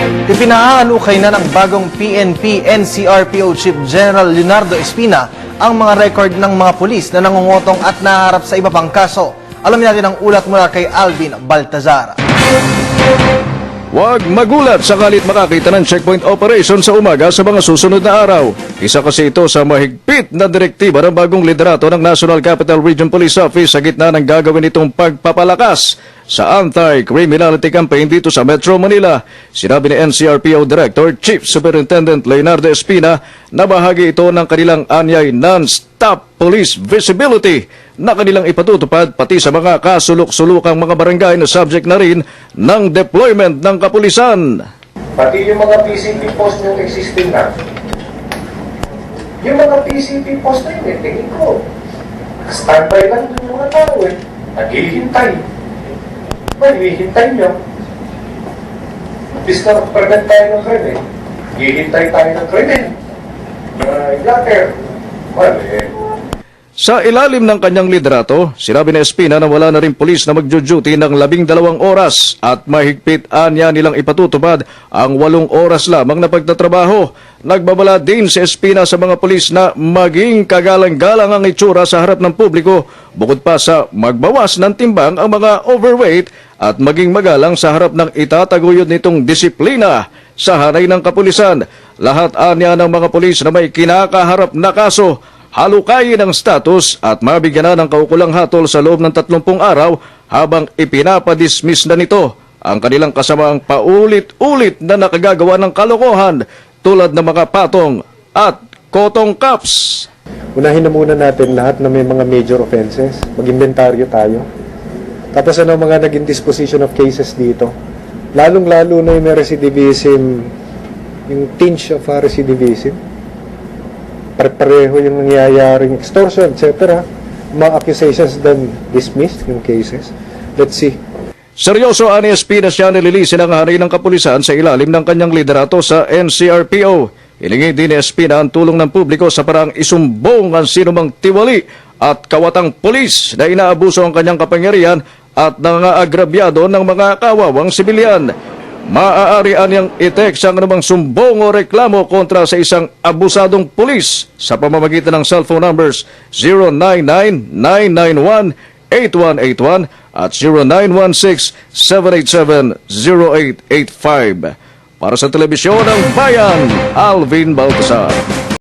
Ipinahalukay na ng bagong PNP-NCRPO Chief General Leonardo Espina ang mga record ng mga pulis na nangungutong at naharap sa iba pang kaso. Alamin natin ang ulat mula kay Alvin Baltazar. Huwag magulat sakalit makakita ng checkpoint operation sa umaga sa mga susunod na araw. Isa kasi ito sa mahigpit na direktiba ng bagong liderato ng National Capital Region Police Office sa gitna ng gagawin itong pagpapalakas sa anti-criminality campaign dito sa Metro Manila. Sinabi ni NCRPO Director Chief Superintendent Leonardo Espina na bahagi ito ng kanilang anyay non-stop police visibility na kanilang ipatutupad pati sa mga kasulok-sulukang mga barangay na subject na rin ng deployment ng kapulisan. Pati yung mga PCP post yung existing na, yung mga PCP post na yun, tingin ko, standby lang dun yung mga tao naghihintay. Maghihintay nyo. Bis na prevent tayo ng krimen, hihintay tayo ng krimen. Blatter. Sa ilalim ng kanyang liderato, sinabi ni Espina na wala na rin pulis na magjo-duty ng 12 oras at mahigpit anya nilang ipatutupad ang 8 oras lamang na pagtatrabaho. Nagbabala din si Espina sa mga pulis na maging kagalang-galang ang itsura sa harap ng publiko, bukod pa sa magbawas ng timbang ang mga overweight at maging magalang sa harap ng itataguyod nitong disiplina sa hanay ng kapulisan. Lahat anya ng mga pulis na may kinakaharap na kaso, halukayin ang status at mabigyan na ng kaukulang hatol sa loob ng 30 araw habang ipinapadismiss na nito ang kanilang kasamaang paulit-ulit na nakagagawa ng kalokohan tulad ng mga patong at kotong cups. Unahin na muna natin lahat na may mga major offenses. Mag-inventaryo tayo. Tapos ano mga naging disposition of cases dito. Lalong-lalo na yung may recidivism, yung tinge of recidivism. Pareho yung nangyayaring extortion, etc. Mga accusations then dismissed yung cases. Let's see. Seryoso ani Espina siya nililisin ang hanay ng kapulisan sa ilalim ng kanyang liderato sa NCRPO. Hiningi din ni Espina ang tulong ng publiko sa paraang isumbong ang sinumang tiwali at kawatang pulis na inaabuso ang kanyang kapangyarihan at nangaagrabyado ng mga kawawang sibilyan. Maaari anyang i-text ang anumang sumbong o reklamo kontra sa isang abusadong pulis sa pamamagitan ng cellphone numbers 099-991-8181 at 0916-787-0885. Para sa Telebisyon ng Bayan, Alvin Baltazar.